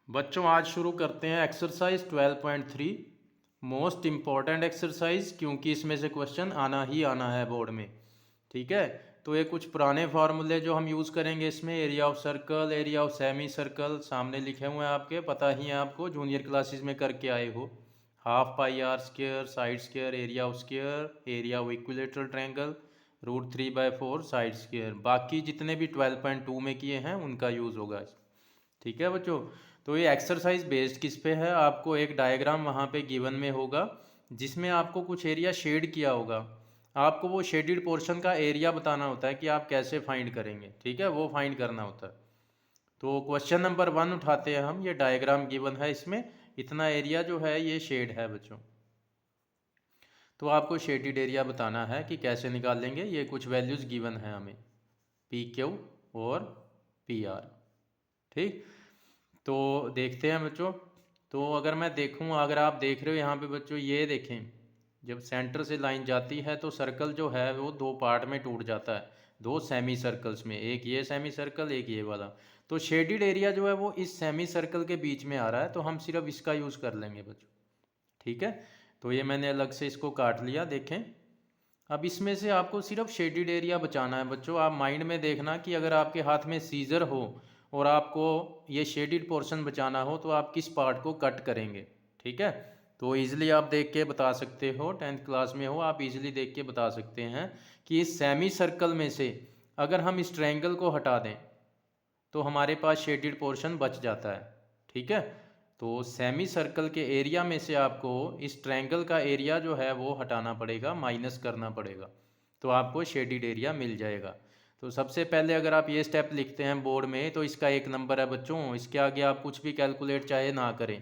बच्चों आज शुरू करते हैं एक्सरसाइज 12.3 मोस्ट इम्पॉर्टेंट एक्सरसाइज, क्योंकि इसमें से क्वेश्चन आना ही आना है बोर्ड में। ठीक है, तो ये कुछ पुराने फार्मूले जो हम यूज़ करेंगे इसमें, area of circle, area of semi circle सामने लिखे हुए हैं आपके, पता ही है आपको, जूनियर क्लासेस में करके आए हो। Half pi are square, side square, area of square, area of equilateral triangle, √3/4 side square. बाकी जितने भी 12.2 में किए हैं उनका यूज़ होगा। ठीक है बच्चों, तो ये एक्सरसाइज बेस्ड किस पे है, आपको एक डायग्राम वहाँ पे गिवन में होगा जिसमें आपको कुछ एरिया शेड किया होगा। आपको वो शेडेड पोर्शन का एरिया बताना होता है कि आप कैसे फाइंड करेंगे। ठीक है, वो फाइंड करना होता है। तो क्वेश्चन नंबर 1 उठाते हैं हम। ये डायग्राम गिवन है, इसमें इतना एरिया जो है ये शेड है बच्चों। तो आपको शेडेड एरिया बताना है कि कैसे निकाल लेंगे। ये कुछ वैल्यूज़ गिवन है हमें, PQ और PR। ठीक, तो देखते हैं बच्चों। तो अगर मैं देखूं, अगर आप देख रहे हो यहाँ पे बच्चों, ये देखें, जब सेंटर से लाइन जाती है तो सर्कल जो है वो दो पार्ट में टूट जाता है, दो सेमी सर्कल्स में, एक ये सेमी सर्कल एक ये वाला। तो शेडिड एरिया जो है वो इस सेमी सर्कल के बीच में आ रहा है, तो हम सिर्फ इसका यूज़ कर लेंगे बच्चों। ठीक है, तो ये मैंने अलग से इसको काट लिया। देखें, अब इसमें से आपको सिर्फ शेडिड एरिया बचाना है बच्चों। आप माइंड में देखना कि अगर आपके हाथ में सीजर हो और आपको ये शेडिड पोर्शन बचाना हो तो आप किस पार्ट को कट करेंगे। ठीक है, तो इजीली आप देख के बता सकते हो, 10th क्लास में हो आप इजीली देख के बता सकते हैं कि इस सेमी सर्कल में से अगर हम इस ट्रायंगल को हटा दें तो हमारे पास शेडिड पोर्शन बच जाता है। ठीक है, तो सेमी सर्कल के एरिया में से आपको इस ट्रायंगल का एरिया जो है वो हटाना पड़ेगा, माइनस करना पड़ेगा, तो आपको शेडिड एरिया मिल जाएगा। तो सबसे पहले अगर आप ये स्टेप लिखते हैं बोर्ड में तो इसका 1 नंबर है बच्चों, इसके आगे आप कुछ भी कैलकुलेट चाहे ना करें।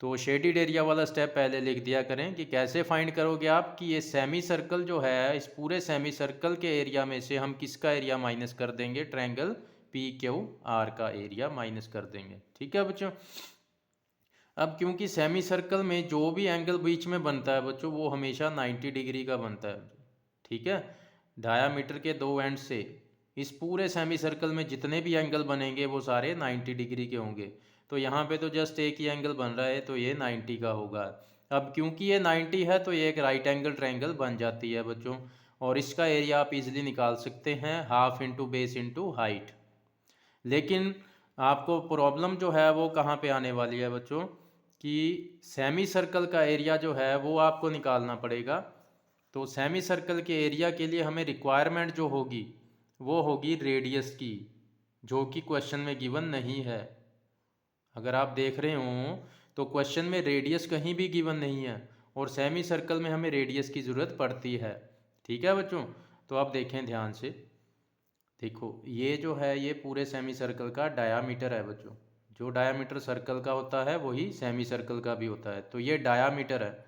तो शेडिड एरिया वाला स्टेप पहले लिख दिया करें कि कैसे फाइंड करोगे आप कि ये सेमी सर्कल जो है, इस पूरे सेमी सर्कल के एरिया में से हम किसका एरिया माइनस कर देंगे, ट्रायंगल PQR का एरिया माइनस कर देंगे। ठीक है बच्चों, अब क्योंकि सेमी सर्कल में जो भी एंगल बीच में बनता है बच्चों वो हमेशा 90 डिग्री का बनता है। ठीक है, डायामीटर के दो एंड से इस पूरे सेमी सर्कल में जितने भी एंगल बनेंगे वो सारे 90 डिग्री के होंगे। तो यहाँ पे तो जस्ट एक ही एंगल बन रहा है तो ये 90 का होगा। अब क्योंकि ये 90 है तो ये एक राइट एंगल ट्रायंगल बन जाती है बच्चों, और इसका एरिया आप इजीली निकाल सकते हैं, half into base into height. लेकिन आपको प्रॉब्लम जो है वो कहाँ पे आने वाली है बच्चों, कि सेमी सर्कल का एरिया जो है वो आपको निकालना पड़ेगा। तो सेमी सर्कल के एरिया के लिए हमें रिक्वायरमेंट जो होगी वो होगी रेडियस की, जो कि क्वेश्चन में गिवन नहीं है। अगर आप देख रहे हो तो क्वेश्चन में रेडियस कहीं भी गिवन नहीं है, और सेमी सर्कल में हमें रेडियस की ज़रूरत पड़ती है। ठीक है बच्चों, तो आप देखें ध्यान से, देखो ये जो है ये पूरे सेमी सर्कल का डायामीटर है बच्चों। जो डायामीटर सर्कल का होता है वही सेमी सर्कल का भी होता है, तो ये डायामीटर है।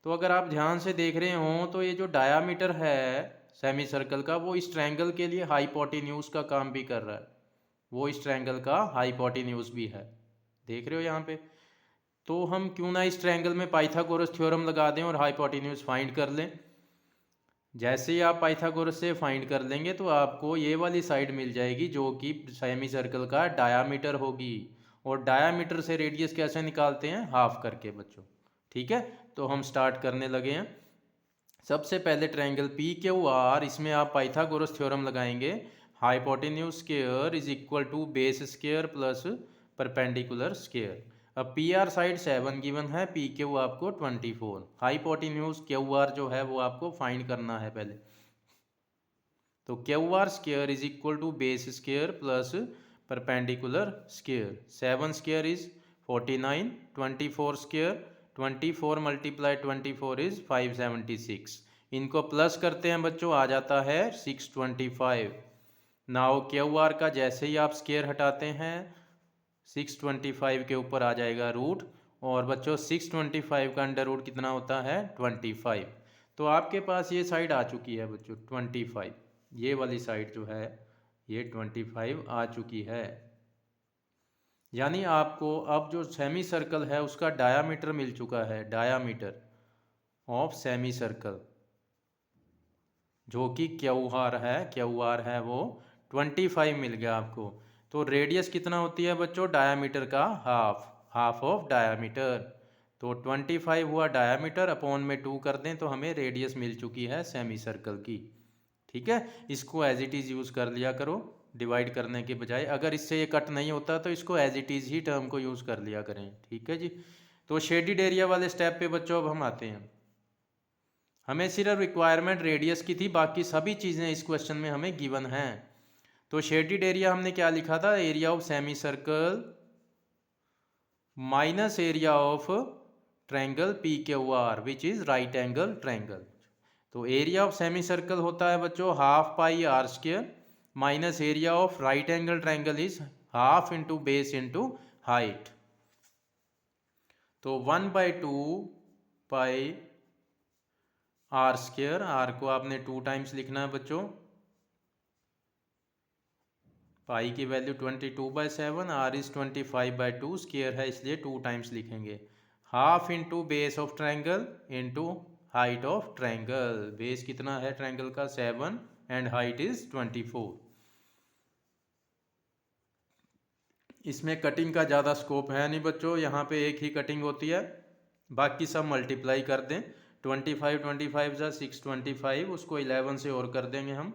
तो अगर आप ध्यान से देख रहे हो तो ये जो डायामीटर है सेमी सर्कल का वो इस ट्रायंगल के लिए हाइपोटेन्यूज का काम भी कर रहा है, वो इस ट्रायंगल का हाइपोटेन्यूज भी है। देख रहे हो यहाँ पे, तो हम क्यों ना इस ट्रायंगल में पाइथागोरस थ्योरम लगा दें और हाइपोटेन्यूज फाइंड कर लें। जैसे ही आप पाइथागोरस से फाइंड कर लेंगे तो आपको ये वाली साइड मिल जाएगी जो कि सेमी सर्कल का डायामीटर होगी। और डायामीटर से रेडियस कैसे निकालते हैं, हाफ करके बच्चों। ठीक है, तो हम स्टार्ट करने लगे हैं। सबसे पहले ट्रायंगल PQR, इसमें आप पाइथागोरस थ्योरम लगाएंगे, hypotenuse square is equal to base square plus perpendicular square. अब PR साइड 7 गिवन है, PQ आपको 24। हाइपोटेन्यूज QR जो है वो आपको फाइंड करना है पहले। तो QR square is equal to base square plus perpendicular square. 7 square is 49, 24 square, 24 multiply 24 is 576। इनको प्लस करते हैं बच्चों, आ जाता है 625। नाउ QR का जैसे ही आप स्क्वायर हटाते हैं 625 के ऊपर आ जाएगा रूट, और बच्चों 625 का अंडर रूट कितना होता है, 25। तो आपके पास ये साइड आ चुकी है बच्चों 25, ये वाली साइड जो है ये 25 आ चुकी है। यानी आपको अब जो सेमी सर्कल है उसका डायामीटर मिल चुका है, डायामीटर ऑफ सेमी सर्कल जो कि QR है, वो 25 मिल गया आपको। तो रेडियस कितना होती है बच्चों, डायामीटर का हाफ ऑफ डायामीटर। तो 25 हुआ डायामीटर, अपॉन में 2 कर दें तो हमें रेडियस मिल चुकी है सेमी सर्कल की। ठीक है, इसको एज इट इज़ यूज़ कर लिया करो डिवाइड करने के बजाय। अगर इससे ये कट नहीं होता तो इसको एज इट इज़ ही टर्म को यूज़ कर लिया करें। ठीक है जी। तो शेडिड एरिया वाले स्टेप पे बच्चों अब हम आते हैं। हमें सिर्फ रिक्वायरमेंट रेडियस की थी, बाकी सभी चीज़ें इस क्वेश्चन में हमें गिवन हैं। तो शेडिड एरिया हमने क्या लिखा था, area of semicircle minus area of triangle P Q R which is right angle triangle. तो एरिया ऑफ सेमी सर्कल होता है बच्चों half pi are square, minus area of right angle triangle is half into base into height. तो 1/2 पाई are square, are को आपने 2 times लिखना है बच्चों, पाई की वैल्यू 22/7, आर इज 25/2, स्क्वायर है इसलिए 2 टाइम्स लिखेंगे। Half into base of triangle into height of triangle. Base कितना है ट्रायंगल का 7 एंड हाइट इज 24। इसमें कटिंग का ज़्यादा स्कोप है नहीं बच्चों, यहाँ पे एक ही कटिंग होती है, बाकी सब मल्टीप्लाई कर दें। 25 जा 625, उसको 11 से और कर देंगे हम।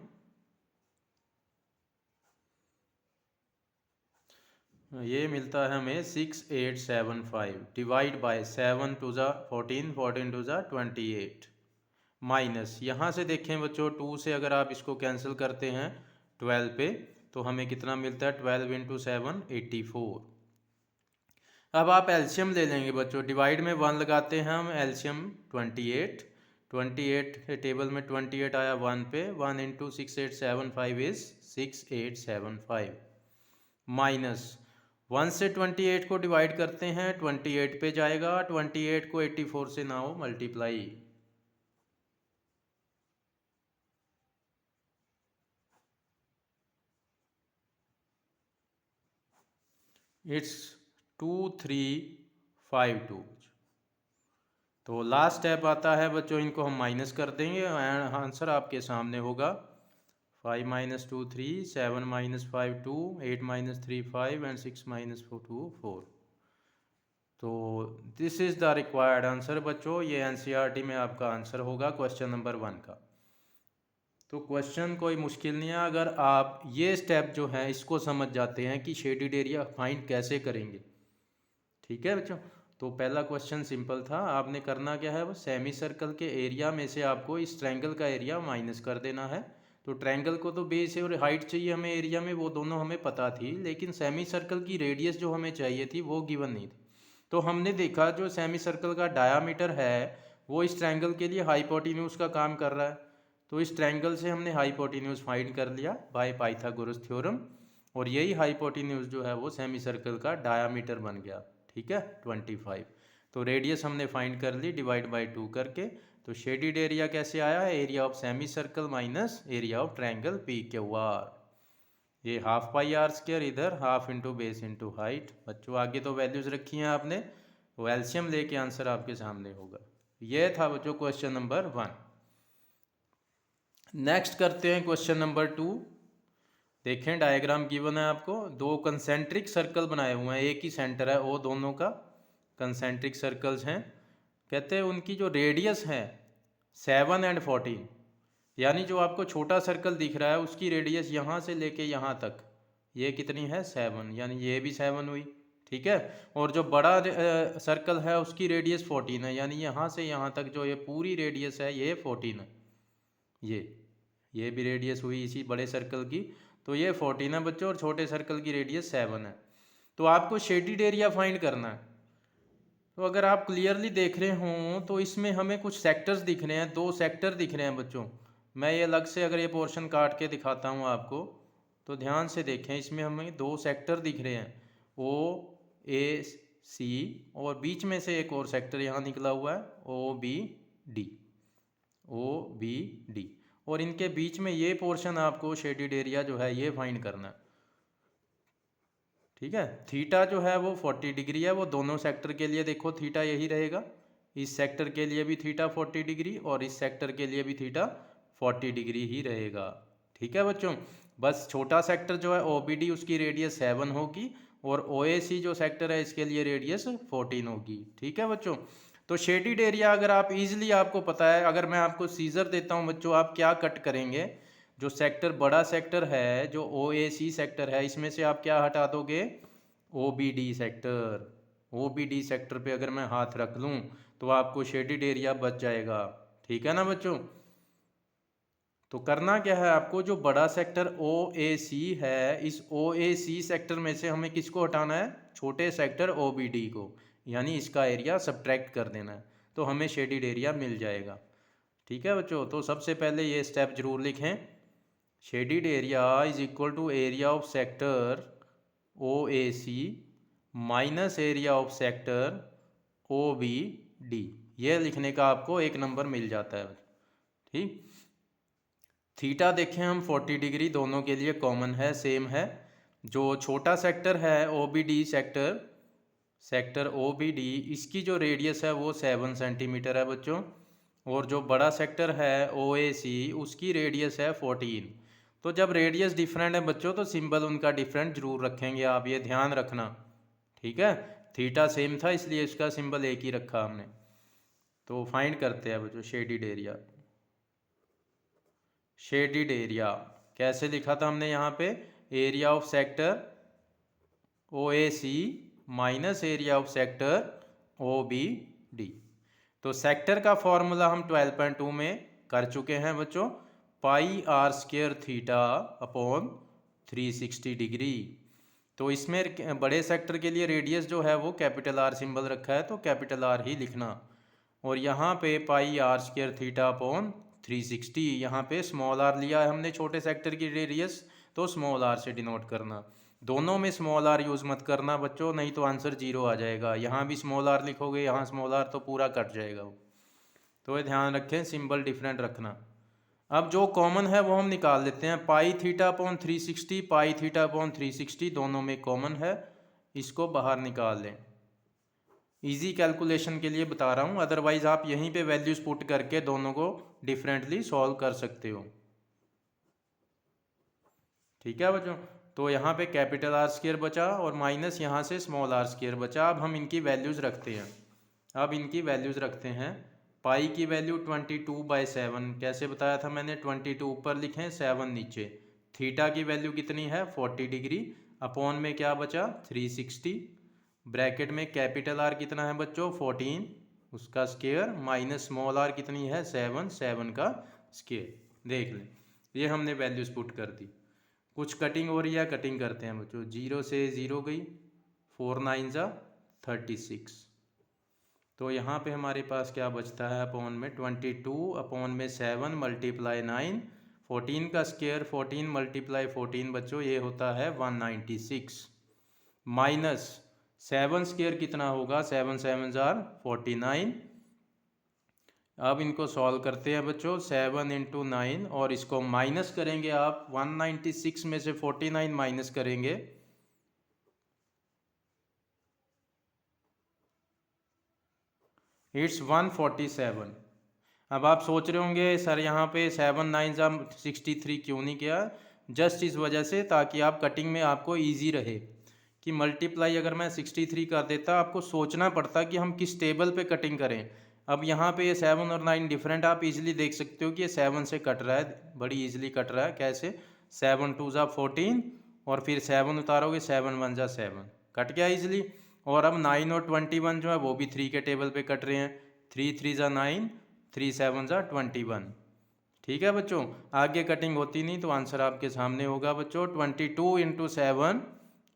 ये मिलता है हमें 6875 डिवाइड बाय 7 2 जा 14, 14 2 जा 28, माइनस यहाँ से देखें बच्चों 2 से अगर आप इसको कैंसिल करते हैं 12 पे तो हमें कितना मिलता है, 12 इंटू 7 84। अब आप एलसीएम ले लेंगे बच्चों, डिवाइड में 1 लगाते हैं हम, एलसीएम 28, 28 के टेबल में 28 आया 1 पे, 1 इंटू 6875 इज 6875, माइनस 1 से 28 को डिवाइड करते हैं 28 पे जाएगा, 28 को 84 से ना हो मल्टीप्लाई, इट्स 2352। तो लास्ट स्टेप आता है बच्चों, इनको हम माइनस कर देंगे एंड आंसर आपके सामने होगा 5 - 2 3, 7 - 5 2, 8 - 3 5 एंड 6 - 4 2 4। तो this is the required answer बच्चों, ये एनसीईआरटी में आपका आंसर होगा क्वेश्चन नंबर 1 का। तो क्वेश्चन कोई मुश्किल नहीं है, अगर आप ये स्टेप जो है इसको समझ जाते हैं कि शेडिड एरिया फाइंड कैसे करेंगे। ठीक है बच्चों, तो पहला क्वेश्चन सिंपल था, आपने करना क्या है, वो सेमी सर्कल के एरिया में से आपको इस ट्रायंगल का एरिया माइनस कर देना है। तो ट्रायंगल को तो बेस और हाइट चाहिए हमें एरिया में, वो दोनों हमें पता थी, लेकिन सेमी सर्कल की रेडियस जो हमें चाहिए थी वो गिवन नहीं थी। तो हमने देखा जो सेमी सर्कल का डायामीटर है वो इस ट्रायंगल के लिए हाइपोटेन्यूज का काम कर रहा है, तो इस ट्रायंगल से हमने हाइपोटेन्यूज फाइंड कर लिया बाय पाइथागोरस थ्योरम, और यही हाइपोटेन्यूज जो है वो सेमी सर्कल का डायामीटर बन गया। ठीक है 25। तो रेडियस हमने फाइंड कर ली डिवाइड बाय 2 करके। तो शेडिड एरिया कैसे आया है, area of semicircle minus area of triangle P Q are. ये हाफ पाई आर स्क्वायर, इधर half into base into height. बच्चों आगे तो वैल्यूज रखी हैं आपने, वो एलसीएम लेके आंसर आपके सामने होगा। ये था बच्चों क्वेश्चन नंबर 1। नेक्स्ट करते हैं क्वेश्चन नंबर 2। देखें डायग्राम गिवन है आपको, 2 कंसेंट्रिक सर्कल बनाए हुए हैं, एक ही सेंटर है, वो दोनों का कंसेंट्रिक सर्कल्स हैं। कहते हैं उनकी जो रेडियस है 7 एंड 14, यानी जो आपको छोटा सर्कल दिख रहा है उसकी रेडियस यहाँ से लेके यहाँ तक ये कितनी है 7, यानी ये भी 7 हुई। ठीक है, और जो बड़ा सर्कल है उसकी रेडियस 14 है, यानी यहाँ से यहाँ तक जो ये पूरी रेडियस है ये 14 है। ये भी रेडियस हुई इसी बड़े सर्कल की, तो ये 14 है बच्चों, और छोटे सर्कल की रेडियस 7 है। तो आपको शेडिड एरिया फाइंड करना है। तो अगर आप क्लियरली देख रहे हों तो इसमें हमें कुछ सेक्टर्स दिख रहे हैं, 2 सेक्टर दिख रहे हैं बच्चों। मैं ये अलग से अगर ये पोर्शन काट के दिखाता हूँ आपको तो ध्यान से देखें, इसमें हमें 2 सेक्टर दिख रहे हैं, ओ ए सी, और बीच में से एक और सेक्टर यहाँ निकला हुआ है O B D, O B D, और इनके बीच में ये पोर्शन आपको शेडिड एरिया जो है ये फाइंड करना है। ठीक है, थीटा जो है वो 40 डिग्री है, वो दोनों सेक्टर के लिए देखो थीटा यही रहेगा, इस सेक्टर के लिए भी थीटा 40 डिग्री और इस सेक्टर के लिए भी थीटा 40 डिग्री ही रहेगा। ठीक है बच्चों, बस छोटा सेक्टर जो है OBD उसकी रेडियस 7 होगी और OAC जो सेक्टर है इसके लिए रेडियस 14 होगी। ठीक है बच्चों, तो शेडिड एरिया अगर आप इजीली आपको पता है, अगर मैं आपको सीजर देता हूँ बच्चों, आप क्या कट करेंगे, जो सेक्टर बड़ा सेक्टर है जो OAC सेक्टर है इसमें से आप क्या हटा दोगे, OBD सेक्टर। OBD सेक्टर पे अगर मैं हाथ रख लूँ तो आपको शेडिड एरिया बच जाएगा। ठीक है ना बच्चों, तो करना क्या है आपको, जो बड़ा सेक्टर OAC है इस OAC सेक्टर में से हमें किसको हटाना है, छोटे सेक्टर OBD को, यानी इसका एरिया सब्ट्रैक्ट कर देना है, तो हमें शेडिड एरिया मिल जाएगा। ठीक है बच्चों, तो सबसे पहले ये स्टेप जरूर लिखें, shaded area is equal to area of sector OAC minus area of sector OBD। ये लिखने का आपको 1 नंबर मिल जाता है। ठीक, थीटा देखें हम 40 डिग्री दोनों के लिए कॉमन है, सेम है। जो छोटा सेक्टर है OBD सेक्टर OBD इसकी जो रेडियस है वो 7 सेंटीमीटर है बच्चों, और जो बड़ा सेक्टर है OAC उसकी रेडियस है 14। तो जब रेडियस डिफरेंट है बच्चों तो सिंबल उनका डिफरेंट जरूर रखेंगे, आप ये ध्यान रखना। ठीक है, थीटा सेम था इसलिए इसका सिंबल एक ही रखा हमने। तो फाइंड करते हैं बच्चों शेडिड एरिया। शेडिड एरिया कैसे लिखा था हमने यहाँ पे, area of sector OAC minus area of sector OBD। तो सेक्टर का फॉर्मूला हम 12.2 में कर चुके हैं बच्चों, pi are square theta upon 360 degree. तो इसमें बड़े सेक्टर के लिए रेडियस जो है वो कैपिटल R सिंबल रखा है तो कैपिटल R ही लिखना, और यहाँ पे पाई आर स्क्वायर थीटा अपॉन 360, यहाँ पे स्मॉल r लिया है हमने छोटे सेक्टर की रेडियस, तो स्मॉल r से डिनोट करना। दोनों में स्मॉल r यूज़ मत करना बच्चों, नहीं तो आंसर 0 आ जाएगा। यहाँ भी स्मॉल r लिखोगे, यहाँ स्मॉल r, तो पूरा कट जाएगा वो। तो ये ध्यान रखें, सिंबल डिफरेंट रखना। अब जो कॉमन है वो हम निकाल लेते हैं, पाई थीटा अपॉन 360, पाई थीटा अपॉन 360 दोनों में कॉमन है, इसको बाहर निकाल लें। इजी कैलकुलेशन के लिए बता रहा हूँ, अदरवाइज आप यहीं पे वैल्यूज पुट करके दोनों को डिफरेंटली सॉल्व कर सकते हो। ठीक है बच्चों, तो यहाँ पे कैपिटल R स्क्वायर बचा और माइनस यहाँ से स्मॉल r स्क्वायर बचा। अब हम इनकी वैल्यूज रखते हैं, पाई की वैल्यू 22/7, कैसे बताया था मैंने, 22 ऊपर लिखें 7 नीचे। थीटा की वैल्यू कितनी है 40 डिग्री, अपॉन में क्या बचा 360, ब्रैकेट में कैपिटल R कितना है बच्चों 14 उसका स्क्वायर, माइनस स्मॉल r कितनी है 7 का स्क्वायर। देख लें, ये हमने वैल्यूज पुट कर दी। कुछ कटिंग हो रही है, कटिंग करते हैं बच्चों, 0 से 0 गई, 4 9 जा 36। तो यहाँ पे हमारे पास क्या बचता है, अपॉन में 22 अपॉन में 7 मल्टीप्लाई 9, 14 का स्क्वायर 14 मल्टीप्लाई 14 बच्चों ये होता है 196, माइनस 7 स्क्वायर कितना होगा, 7 7 जार 49। अब इनको सॉल्व करते हैं बच्चों, 7 × 9 और इसको माइनस करेंगे आप, 196 में से 49 माइनस करेंगे, इट्स 147। अब आप सोच रहे होंगे सर यहाँ पे 7 9 जा 63 क्यों नहीं किया, जस्ट इस वजह से ताकि आप कटिंग में आपको इजी रहे, कि मल्टीप्लाई अगर मैं 63 कर देता आपको सोचना पड़ता कि हम किस टेबल पे कटिंग करें। अब यहाँ पे ये 7 और 9 डिफरेंट, आप इजीली देख सकते हो कि ये 7 से कट रहा है, बड़ी इजीली कट रहा है। कैसे, 7 2 जा 14 और फिर 7 उतारोगे 7 1 जा 7, कट गया इजीली। और अब 9 और 21 जो है वो भी 3 के टेबल पे कट रहे हैं, 3 3 जा 9, 3 7 जा 21। ठीक है बच्चों, आगे कटिंग होती नहीं तो आंसर आपके सामने होगा बच्चों, 22 × 7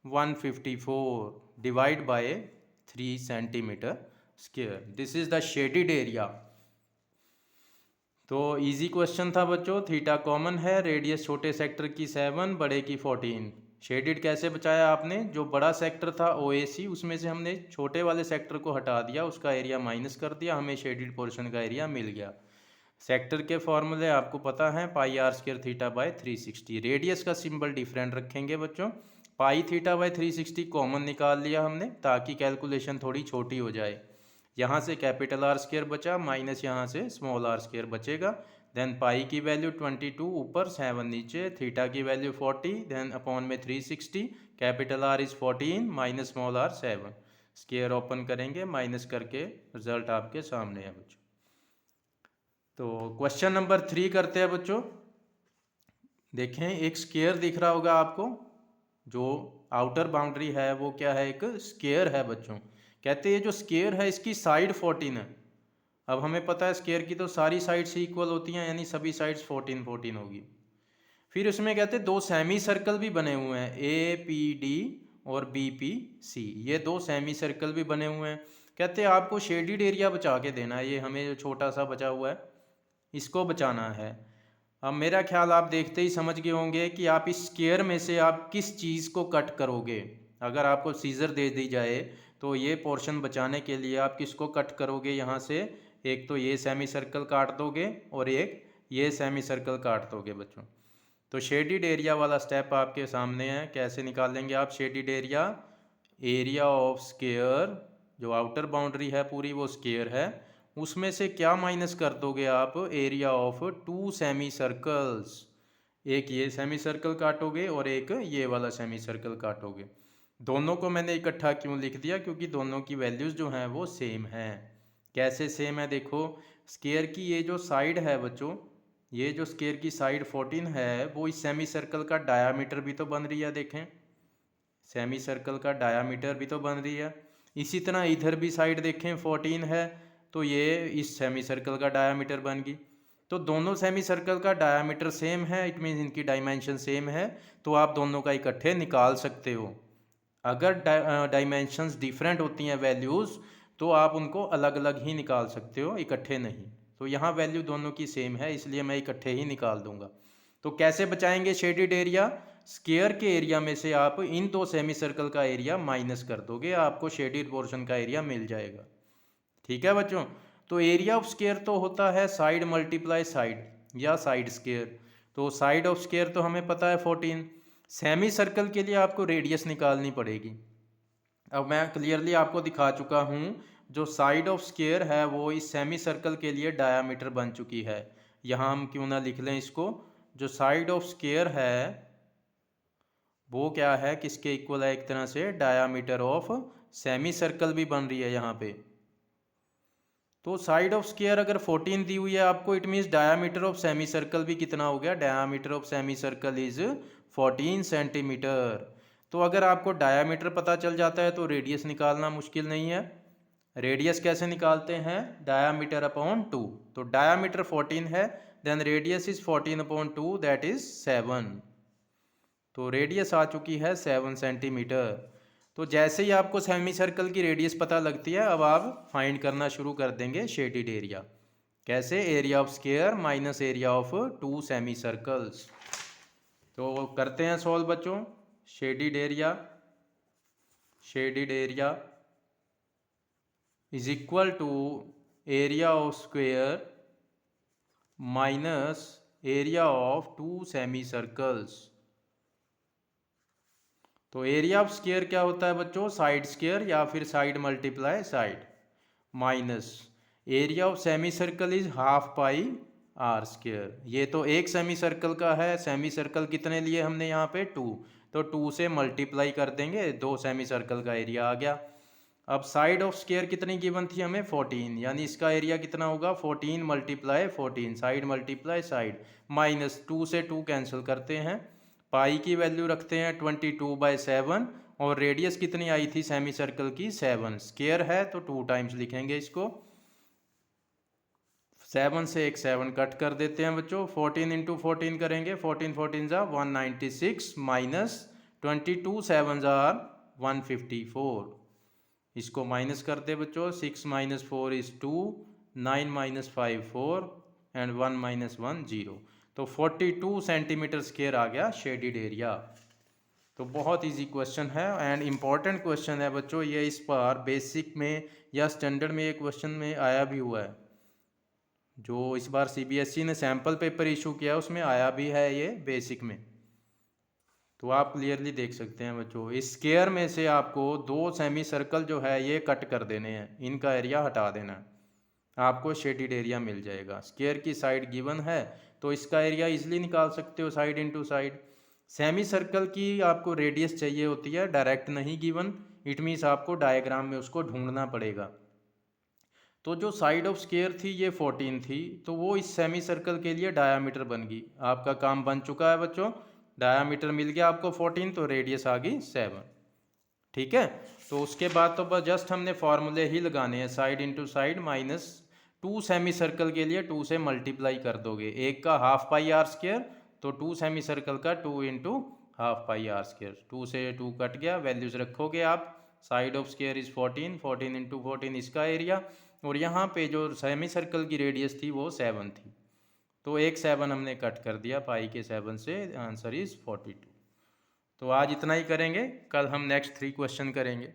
154 divide by 3 centimetre square, this is the shaded area. तो इजी क्वेश्चन था बच्चों, थीटा कॉमन है, रेडियस छोटे सेक्टर की 7 बड़े की 14। शेडिड कैसे बचाया आपने, जो बड़ा सेक्टर था OAC उसमें से हमने छोटे वाले सेक्टर को हटा दिया, उसका एरिया माइनस कर दिया, हमें शेडिड पोर्शन का एरिया मिल गया। सेक्टर के फॉर्मूले आपको पता है, pi are square theta by 360। Radius का सिंबल डिफरेंट रखेंगे बच्चों, पाई थीटा बाय 360 कॉमन निकाल लिया हमने ताकि कैलकुलेशन थोड़ी छोटी हो जाए। यहाँ से कैपिटल R स्क्वायर बचा, माइनस यहाँ से स्मॉल r स्क्वायर बचेगा, देन पाई की वैल्यू 22 ऊपर, 7 नीचे, थीटा की वैल्यू 40, देन अपॉन में 360, capital R is 14 minus small R 7। Square open करेंगे, माइनस करके रिजल्ट आपके सामने है बच्चों। तो क्वेश्चन नंबर 3 करते हैं बच्चों। देखें, एक स्क्वायर दिख रहा होगा आपको, जो आउटर बाउंड्री है वो क्या है, एक स्क्वायर है बच्चों। कहते हैं जो स्क्वायर है इसकी साइड 14 है। अब हमें पता है स्क्वायर की तो सारी साइड्स इक्वल होती हैं, यानी सभी साइड्स 14 14 होगी। फिर उसमें कहते हैं दो सेमी सर्कल भी बने हुए हैं, ए पी डी और बी पी सी, ये दो सेमी सर्कल भी बने हुए हैं। कहते हैं आपको शेडिड एरिया बचा के देना है, ये हमें जो छोटा सा बचा हुआ है इसको बचाना है। अब मेरा ख्याल आप देखते ही समझ गए होंगे कि आप इस स्क्वायर में से आप किस चीज़ को कट करोगे। अगर आपको सीजर दे दी जाए तो ये पोर्शन बचाने के लिए आप किसको कट करोगे, यहाँ से एक तो ये सेमी सर्कल काट दोगे और एक ये सेमी सर्कल काट दोगे बच्चों। तो शेडिड एरिया वाला स्टेप आपके सामने है, कैसे निकालेंगे आप shaded area. Area of square, जो आउटर बाउंड्री है पूरी वो स्क्वायर है, उसमें से क्या माइनस कर दोगे आप, area of two semicircles. एक ये सेमी सर्कल काटोगे और एक ये वाला सेमी सर्कल काटोगे। दोनों को मैंने इकट्ठा क्यों लिख दिया, क्योंकि दोनों की वैल्यूज़ जो हैं वो सेम हैं। कैसे सेम है, देखो स्क्वायर की ये जो साइड है बच्चों, ये जो स्क्वायर की साइड 14 है वो इस सेमी सर्कल का डायामीटर भी तो बन रही है। देखें, सेमी सर्कल का डायामीटर भी तो बन रही है। इसी तरह इधर भी साइड देखें 14 है, तो ये इस सेमी सर्कल का डायामीटर बन गई। तो दोनों सेमी सर्कल का डायामीटर सेम है, इट मीन्स इनकी डायमेंशन सेम है, तो आप दोनों का इकट्ठे निकाल सकते हो। अगर डायमेंशंस डिफरेंट होती हैं वैल्यूज़, तो आप उनको अलग अलग ही निकाल सकते हो, इकट्ठे नहीं। तो यहाँ वैल्यू दोनों की सेम है, इसलिए मैं इकट्ठे ही निकाल दूंगा। तो कैसे बचाएंगे शेडिड एरिया, स्क्वायर के एरिया में से आप इन दो सेमी सर्कल का एरिया माइनस कर दोगे, आपको शेडिड पोर्शन का एरिया मिल जाएगा। ठीक है बच्चों। तो एरिया ऑफ स्क्वायर तो होता है साइड मल्टीप्लाई साइड या साइड स्क्वायर। तो साइड ऑफ स्क्वायर तो हमें पता है 14। सेमी सर्कल के लिए आपको रेडियस निकालनी पड़ेगी। अब मैं क्लियरली आपको दिखा चुका हूँ, जो साइड ऑफ स्क्वायर है वो इस सेमी सर्कल के लिए डायामीटर बन चुकी है। यहाँ हम क्यों ना लिख लें इसको, जो साइड ऑफ स्क्वायर है वो क्या है, किसके इक्वल है, एक तरह से डायामीटर ऑफ सेमी सर्कल भी बन रही है यहाँ पे। तो साइड ऑफ स्क्वायर अगर 14 दी हुई है आपको, it means diameter of semi circle भी कितना हो गया, diameter of semicircle is 14 centimetre. तो अगर आपको डायामीटर पता चल जाता है तो रेडियस निकालना मुश्किल नहीं है। रेडियस कैसे निकालते हैं, डायामीटर अपॉन 2। तो डायामीटर 14 है, then radius is 14 upon 2, that is 7। तो रेडियस आ चुकी है 7 सेंटीमीटर। तो जैसे ही आपको सेमी सर्कल की रेडियस पता लगती है, अब आप फाइंड करना शुरू कर देंगे शेडिड एरिया। कैसे, area of square minus area of two semicircles. तो करते हैं सॉल्व बच्चों। Shaded area is equal to area of square minus area of two semicircles. तो एरिया ऑफ स्क्वायर क्या होता है बच्चों, साइड स्क्वायर या फिर side multiply side, minus area of semicircle is half pi are square. ये तो एक सेमी सर्कल का है, सेमी सर्कल कितने लिए हमने यहाँ पे 2, तो 2 से मल्टीप्लाई कर देंगे, 2 सेमी सर्कल का एरिया आ गया। अब साइड ऑफ स्क्वायर कितनी गिवन थी हमें 14, यानी इसका एरिया कितना होगा 14 multiply 14, side multiply side, minus 2 से 2 कैंसिल करते हैं, पाई की वैल्यू रखते हैं 22/7, और रेडियस कितनी आई थी सेमी सर्कल की 7, स्क्वायर है तो 2 टाइम्स लिखेंगे इसको, 7 से एक 7 कट कर देते हैं बच्चों, 14 इंटू 14 करेंगे, 14 14 ज़ा 196 माइनस 22 7 ज़ा 154, इसको माइनस कर दे बच्चों, 6 minus 4 is 2, 9 minus 5 4 and 1 minus 1 0। तो 42 सेंटीमीटर स्क्वायर आ गया शेडिड एरिया। तो बहुत इजी क्वेश्चन है एंड इम्पॉर्टेंट क्वेश्चन है बच्चों, ये इस बार बेसिक में या स्टैंडर्ड में एक क्वेश्चन में आया भी हुआ है। जो इस बार सीबीएसई ने सैम्पल पेपर इशू किया उसमें आया भी है ये बेसिक में। तो आप क्लियरली देख सकते हैं बच्चों, इस स्क्वायर में से आपको 2 सेमी सर्कल जो है ये कट कर देने हैं, इनका एरिया हटा देना है। आपको शेडिड एरिया मिल जाएगा। स्क्वायर की साइड गिवन है तो इसका एरिया इजीली निकाल सकते हो side into side. Semi circle की आपको रेडियस चाहिए होती है, डायरेक्ट नहीं गिवन, इट मीन्स आपको डायग्राम में उसको ढूंढना पड़ेगा। तो जो साइड ऑफ स्क्वायर थी ये 14 थी, तो वो इस सेमी सर्कल के लिए डायामीटर बन गई। आपका काम बन चुका है बच्चों, डायामीटर मिल गया आपको 14, तो रेडियस आ गई 7। ठीक है, तो उसके बाद तो बस जस्ट हमने फॉर्मूले ही लगाने हैं, side into side minus 2 semi circle के लिए 2 से मल्टीप्लाई कर दोगे, एक का हाफ पाई आर स्क्वायर, तो 2 सेमी सर्कल का 2 into half pi are square, 2 से 2 कट गया, वैल्यूज रखोगे आप, side of square is 14, 14 into 14 इसका एरिया, और यहाँ पे जो सेमी सर्कल की रेडियस थी वो 7 थी, तो एक 7 हमने कट कर दिया पाई के 7 से, आंसर इज 42। तो आज इतना ही करेंगे, कल हम नेक्स्ट 3 क्वेश्चन करेंगे।